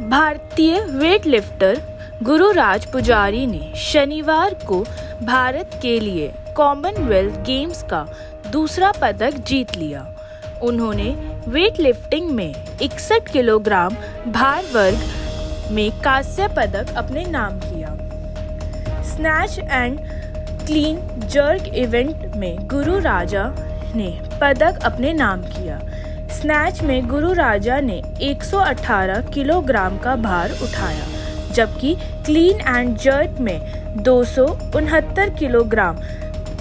भारतीय वेटलिफ्टर गुरुराज पुजारी ने शनिवार को भारत के लिए कॉमनवेल्थ गेम्स का दूसरा पदक जीत लिया। उन्होंने वेटलिफ्टिंग में 61 किलोग्राम भार वर्ग में कांस्य पदक अपने नाम किया। Snatch and clean jerk event में गुरु राजा ने पदक अपने नाम किया। स्नैच में गुरु राजा ने 118 किलोग्राम का भार उठाया, जबकि क्लीन एंड जर्क में 269 किलोग्राम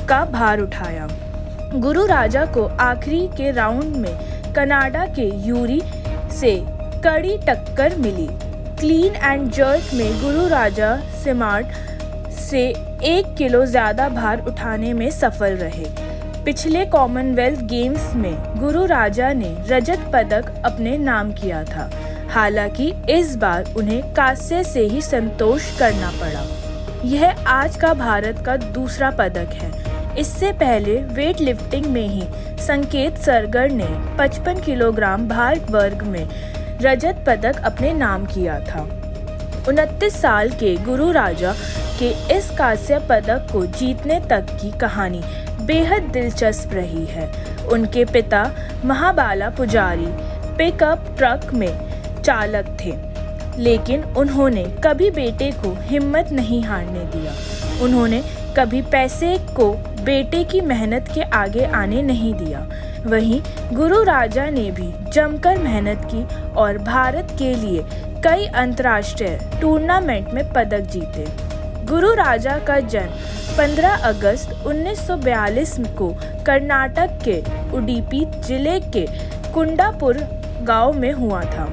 का भार उठाया। गुरु राजा को आखिरी के राउंड में कनाडा के यूरी से कड़ी टक्कर मिली। क्लीन एंड जर्क में गुरु राजा सिमार्ट से 1 किलो ज़्यादा भार उठाने में सफल रहे। पिछले कॉमनवेल्थ गेम्स में गुरु राजा ने रजत पदक अपने नाम किया था, हालांकि इस बार उन्हें कांस्य से ही संतोष करना पड़ा। यह आज का भारत का दूसरा पदक है। इससे पहले वेटलिफ्टिंग में ही संकेत सरगर ने 55 किलोग्राम भार वर्ग में रजत पदक अपने नाम किया था। 29 साल के गुरु राजा के इस कांस्य पदक को जीतने तक की कहानी बेहद दिलचस्प रही है। उनके पिता महाबाला पुजारी पिकअप ट्रक में चालक थे, लेकिन उन्होंने कभी बेटे को हिम्मत नहीं हारने दिया। उन्होंने कभी पैसे को बेटे की मेहनत के आगे आने नहीं दिया। वहीं गुरु राजा ने भी जमकर मेहनत की और भारत के लिए कई अंतर्राष्ट्रीय टूर्नामेंट में पदक जीते। गुरु राजा का जन्म 15 अगस्त 1942 को कर्नाटक के उडुपी जिले के कुंडापुर गांव में हुआ था।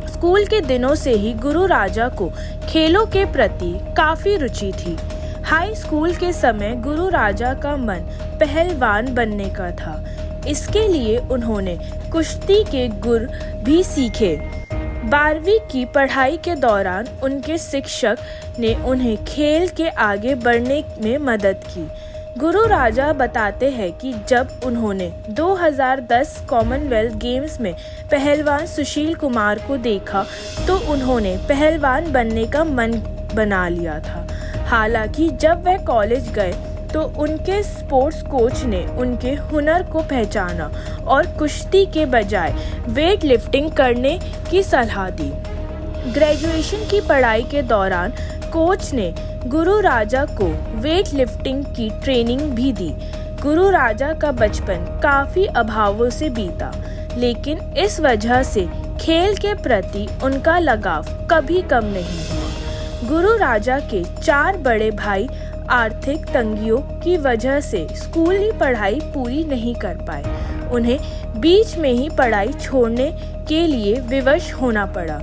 स्कूल के दिनों से ही गुरु राजा को खेलों के प्रति काफ़ी रुचि थी। हाई स्कूल के समय गुरु राजा का मन पहलवान बनने का था। इसके लिए उन्होंने कुश्ती के गुर भी सीखे। 12वीं की पढ़ाई के दौरान उनके शिक्षक ने उन्हें खेल के आगे बढ़ने में मदद की। गुरु राजा बताते हैं कि जब उन्होंने 2010 कॉमनवेल्थ गेम्स में पहलवान सुशील कुमार को देखा तो उन्होंने पहलवान बनने का मन बना लिया था। हालांकि जब वह कॉलेज गए तो उनके स्पोर्ट्स कोच ने उनके हुनर को पहचाना और कुश्ती के बजाय वेट लिफ्टिंग करने की सलाह दी। ग्रेजुएशन की पढ़ाई के दौरान कोच ने गुरु राजा को वेट लिफ्टिंग की ट्रेनिंग भी दी। गुरु राजा का बचपन काफ़ी अभावों से बीता, लेकिन इस वजह से खेल के प्रति उनका लगाव कभी कम नहीं हुआ। गुरु राजा के 4 बड़े भाई आर्थिक तंगियों की वजह से स्कूली पढ़ाई पूरी नहीं कर पाए। उन्हें बीच में ही पढ़ाई छोड़ने के लिए विवश होना पड़ा।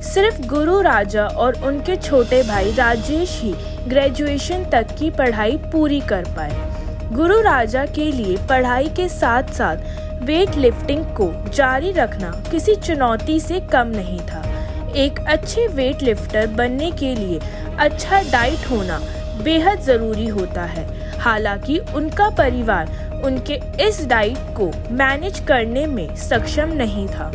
सिर्फ गुरु राजा और उनके छोटे भाई राजेश ही ग्रेजुएशन तक की पढ़ाई पूरी कर पाए। गुरु राजा के लिए पढ़ाई के साथ साथ वेट लिफ्टिंग को जारी रखना किसी चुनौती से कम नहीं था। एक अच्छे वेट लिफ्टर बनने के लिए अच्छा डाइट होना बेहद ज़रूरी होता है। हालांकि उनका परिवार उनके इस डाइट को मैनेज करने में सक्षम नहीं था।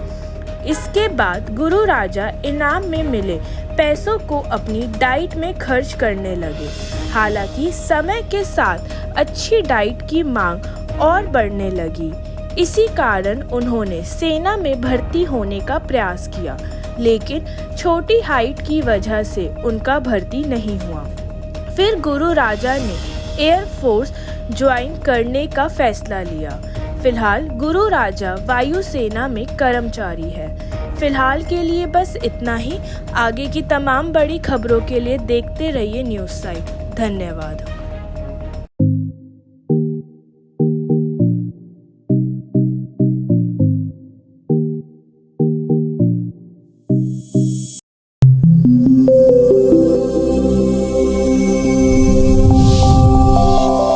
इसके बाद गुरु राजा इनाम में मिले पैसों को अपनी डाइट में खर्च करने लगे। हालांकि समय के साथ अच्छी डाइट की मांग और बढ़ने लगी। इसी कारण उन्होंने सेना में भर्ती होने का प्रयास किया, लेकिन छोटी हाइट की वजह से उनका भर्ती नहीं हुआ। फिर गुरु राजा ने एयर फोर्स ज्वाइन करने का फैसला लिया। फिलहाल गुरु राजा वायुसेना में कर्मचारी है। फिलहाल के लिए बस इतना ही। आगे की तमाम बड़ी खबरों के लिए देखते रहिए न्यूज़ साइट। धन्यवाद।